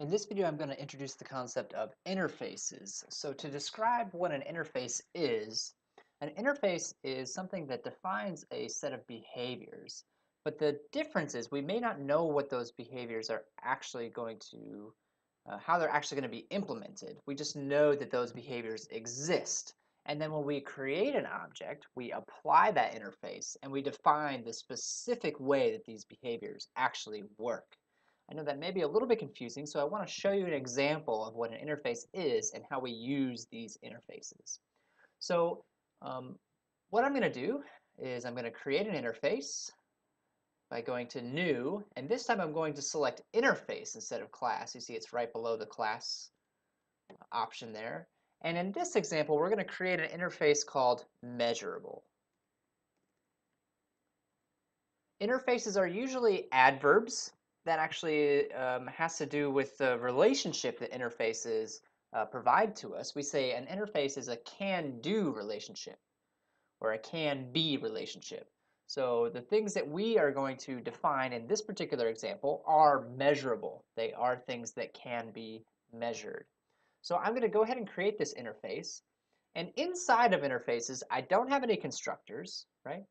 In this video, I'm going to introduce the concept of interfaces. So to describe what an interface is something that defines a set of behaviors. But the difference is we may not know what those behaviors are actually going to, how they're actually going to be implemented. We just know that those behaviors exist. And then when we create an object, we apply that interface and we define the specific way that these behaviors actually work. I know that may be a little bit confusing, so I want to show you an example of what an interface is and how we use these interfaces. So what I'm going to do is I'm going to create an interface by going to New, and this time I'm going to select Interface instead of Class. You see it's right below the Class option there. And in this example, we're going to create an interface called Measurable. Interfaces are usually adverbs. That actually has to do with the relationship that interfaces provide to us. We say an interface is a can-do relationship or a can-be relationship. So the things that we are going to define in this particular example are measurable. They are things that can be measured. So I'm going to go ahead and create this interface. And inside of interfaces, I don't have any constructors, right?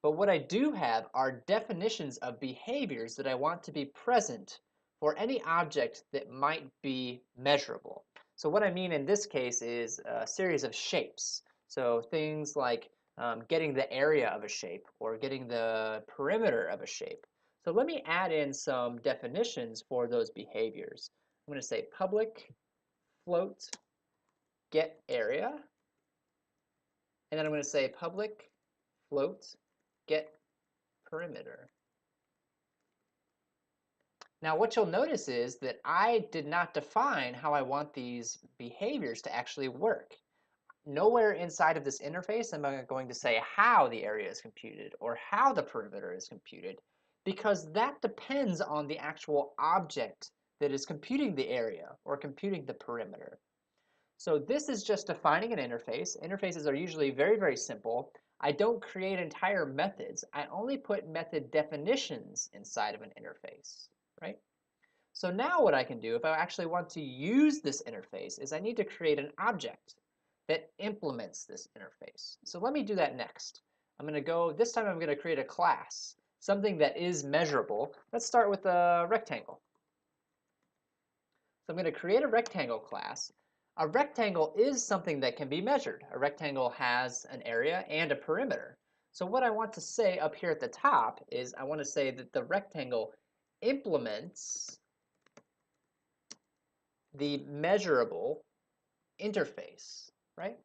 But what I do have are definitions of behaviors that I want to be present for any object that might be measurable. So what I mean in this case is a series of shapes. So things like getting the area of a shape or getting the perimeter of a shape. So let me add in some definitions for those behaviors. I'm going to say public float get area, and then I'm going to say public float get perimeter. Now what you'll notice is that I did not define how I want these behaviors to actually work. Nowhere inside of this interface am I going to say how the area is computed or how the perimeter is computed, because that depends on the actual object that is computing the area or computing the perimeter. So this is just defining an interface. Interfaces are usually very, very simple. I don't create entire methods. I only put method definitions inside of an interface, right? So now what I can do, if I actually want to use this interface, is I need to create an object that implements this interface. So let me do that next. This time I'm going to create a class, something that is measurable. Let's start with a rectangle. So I'm going to create a rectangle class. A rectangle is something that can be measured. A rectangle has an area and a perimeter. So what I want to say up here at the top is I want to say that the rectangle implements the measurable interface, right?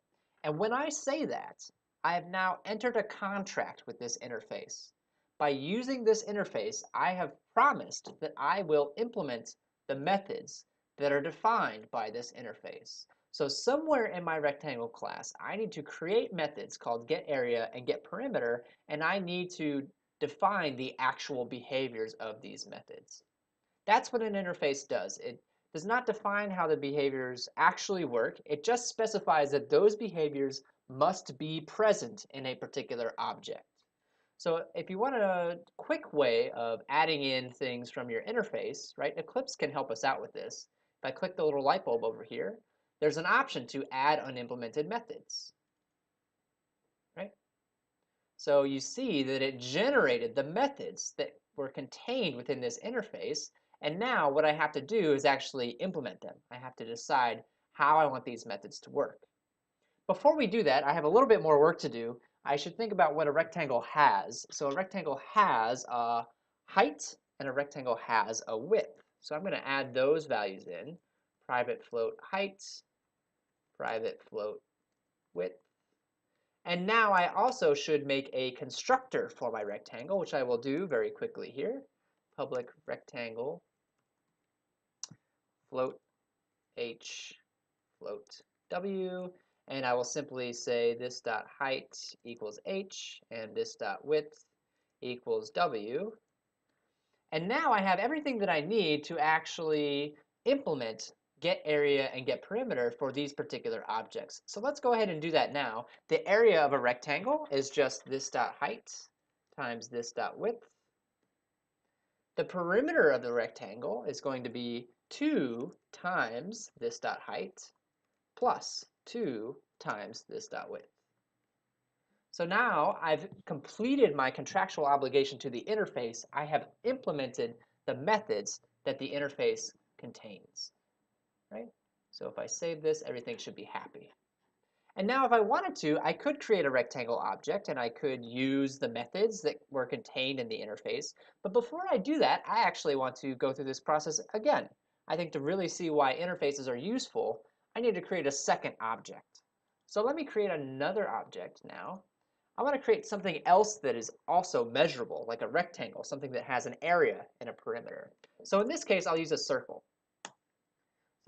And when I say that, I have now entered a contract with this interface. By using this interface, I have promised that I will implement the methods that are defined by this interface. So somewhere in my rectangle class, I need to create methods called getArea and getPerimeter, and I need to define the actual behaviors of these methods. That's what an interface does. It does not define how the behaviors actually work. It just specifies that those behaviors must be present in a particular object. So if you want a quick way of adding in things from your interface, right, Eclipse can help us out with this. If I click the little light bulb over here, there's an option to add unimplemented methods, right? So you see that it generated the methods that were contained within this interface, and now what I have to do is actually implement them. I have to decide how I want these methods to work. Before we do that, I have a little bit more work to do. I should think about what a rectangle has. So a rectangle has a height and a rectangle has a width. So I'm going to add those values in. Private float height, private float width. And now I also should make a constructor for my rectangle, which I will do very quickly here. Public rectangle float h float w, and I will simply say this dot height equals h and this dot width equals w. And now I have everything that I need to actually implement get area and get perimeter for these particular objects. So let's go ahead and do that now. The area of a rectangle is just this dot height times this dot width The perimeter of the rectangle is going to be 2 times this dot height plus 2 times this dot width. So now I've completed my contractual obligation to the interface. I have implemented the methods that the interface contains, right? So if I save this, everything should be happy. And now if I wanted to, I could create a rectangle object and I could use the methods that were contained in the interface. But before I do that, I actually want to go through this process again. I think to really see why interfaces are useful, I need to create a second object. So let me create another object now. I want to create something else that is also measurable, like a rectangle, something that has an area and a perimeter. So in this case, I'll use a circle. So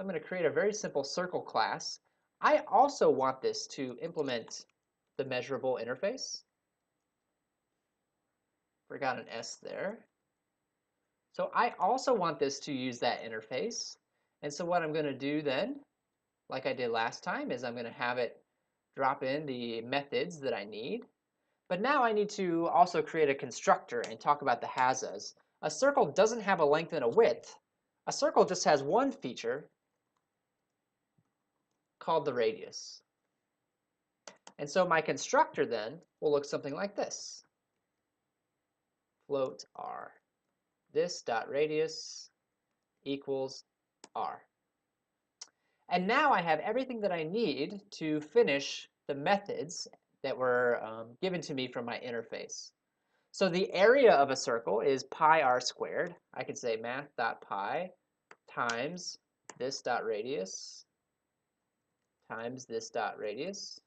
I'm going to create a very simple circle class. I also want this to implement the measurable interface. Forgot an S there. So I also want this to use that interface. And so what I'm going to do then, like I did last time, is I'm going to have it drop in the methods that I need. But now I need to also create a constructor and talk about the hasas. A circle doesn't have a length and a width. A circle just has one feature called the radius. And so my constructor then will look something like this. Float r. This dot radius equals r. And now I have everything that I need to finish the methods that were given to me from my interface. So the area of a circle is pi r squared. I could say math.pi times this dot radius times this dot radius.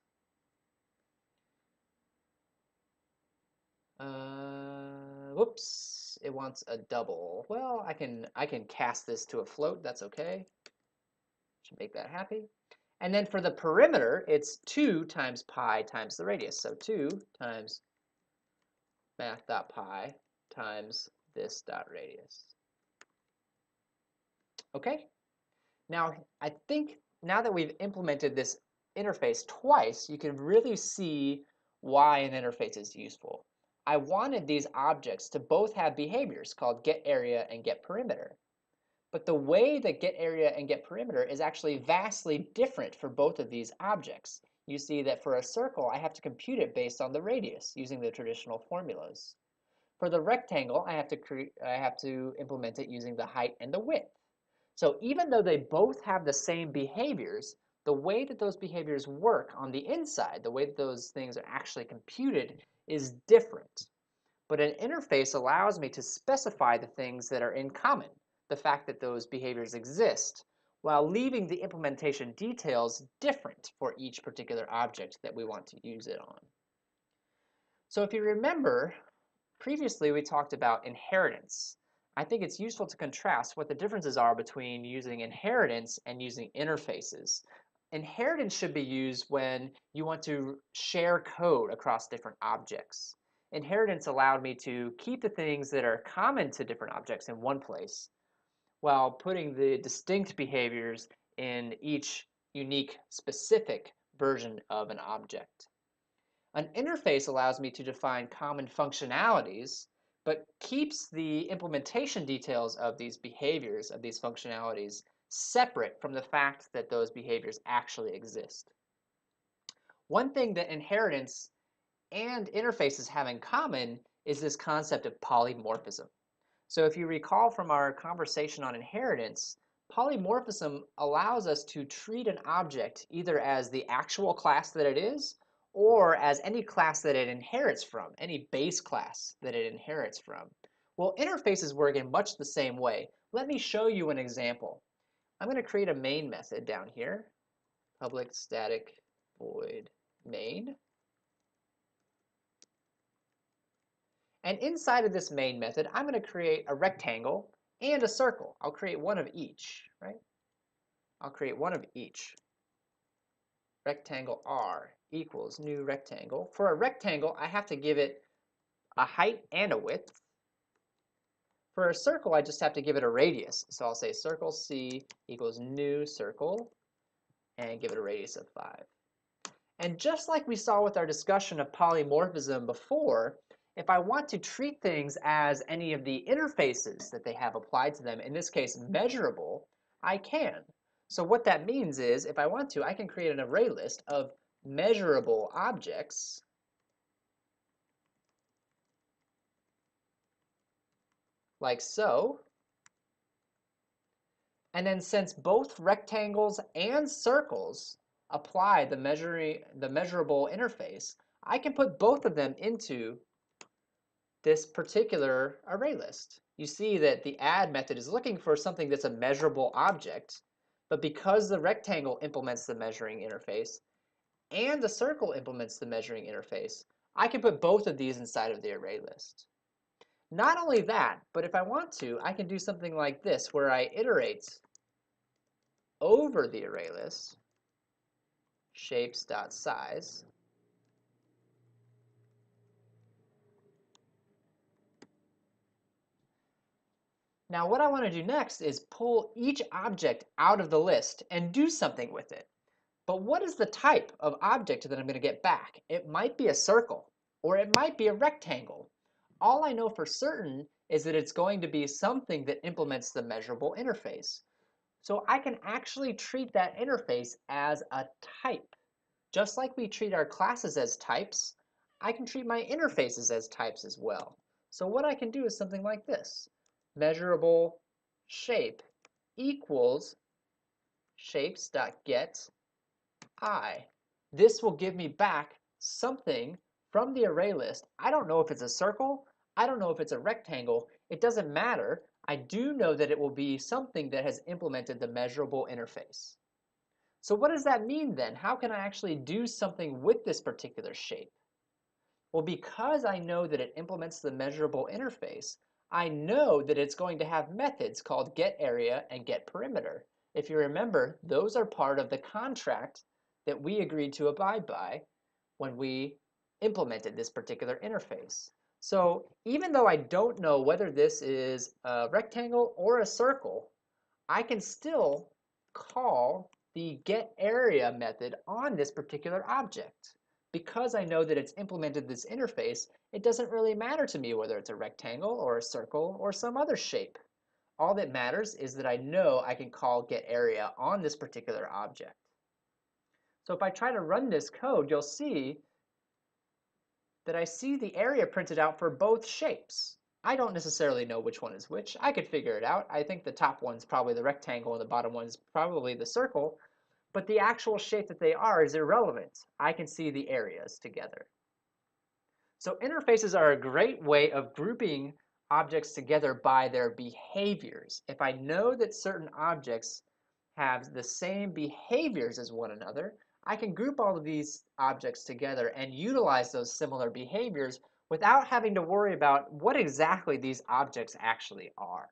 Whoops, it wants a double. Well, I can cast this to a float. That's okay. Should make that happy. And then for the perimeter, it's 2 times pi times the radius. So 2 times math.pi times this dot radius. Okay? Now, I think now that we've implemented this interface twice, you can really see why an interface is useful. I wanted these objects to both have behaviors called getArea and getPerimeter. But the way that getArea and getPerimeter is actually vastly different for both of these objects. You see that for a circle, I have to compute it based on the radius using the traditional formulas. For the rectangle, I have to implement it using the height and the width. So even though they both have the same behaviors, the way that those behaviors work on the inside, the way that those things are actually computed, is different. But an interface allows me to specify the things that are in common, the fact that those behaviors exist, while leaving the implementation details different for each particular object that we want to use it on. So if you remember, previously we talked about inheritance. I think it's useful to contrast what the differences are between using inheritance and using interfaces. Inheritance should be used when you want to share code across different objects. Inheritance allowed me to keep the things that are common to different objects in one place, while putting the distinct behaviors in each unique, specific version of an object. An interface allows me to define common functionalities, but keeps the implementation details of these behaviors, of these functionalities, separate from the fact that those behaviors actually exist. One thing that inheritance and interfaces have in common is this concept of polymorphism. So if you recall from our conversation on inheritance, polymorphism allows us to treat an object either as the actual class that it is or as any class that it inherits from, any base class that it inherits from. Well, interfaces work in much the same way. Let me show you an example. I'm going to create a main method down here, public static void main. And inside of this main method, I'm going to create a rectangle and a circle. I'll create one of each, right? I'll create one of each. Rectangle R equals new rectangle. For a rectangle, I have to give it a height and a width. For a circle, I just have to give it a radius. So I'll say circle C equals new circle and give it a radius of 5. And just like we saw with our discussion of polymorphism before, If I want to treat things as any of the interfaces that they have applied to them, in this case measurable, I can. So what that means is, if I want to, I can create an array list of measurable objects like so. And then since both rectangles and circles apply the measurable interface, I can put both of them into this particular array list. You see that the add method is looking for something that's a measurable object, but because the rectangle implements the measuring interface and the circle implements the measuring interface, I can put both of these inside of the array list. Not only that, but if I want to, I can do something like this, where I iterate over the array list, shapes.size, now what I want to do next is pull each object out of the list and do something with it. But what is the type of object that I'm going to get back? It might be a circle, or it might be a rectangle. All I know for certain is that it's going to be something that implements the measurable interface. So I can actually treat that interface as a type. Just like we treat our classes as types, I can treat my interfaces as types as well. So what I can do is something like this. Measurable shape equals shapes.get I. This will give me back something from the array list. I don't know if it's a circle. I don't know if it's a rectangle. It doesn't matter. I do know that it will be something that has implemented the measurable interface. So what does that mean then? How can I actually do something with this particular shape? Well, because I know that it implements the measurable interface, I know that it's going to have methods called getArea and getPerimeter. If you remember, those are part of the contract that we agreed to abide by when we implemented this particular interface. So even though I don't know whether this is a rectangle or a circle, I can still call the getArea method on this particular object. Because I know that it's implemented this interface, it doesn't really matter to me whether it's a rectangle or a circle or some other shape. All that matters is that I know I can call getArea on this particular object. So if I try to run this code, you'll see that I see the area printed out for both shapes. I don't necessarily know which one is which. I could figure it out. I think the top one's probably the rectangle and the bottom one's probably the circle, but the actual shape that they are is irrelevant. I can see the areas together. So interfaces are a great way of grouping objects together by their behaviors. If I know that certain objects have the same behaviors as one another, I can group all of these objects together and utilize those similar behaviors without having to worry about what exactly these objects actually are.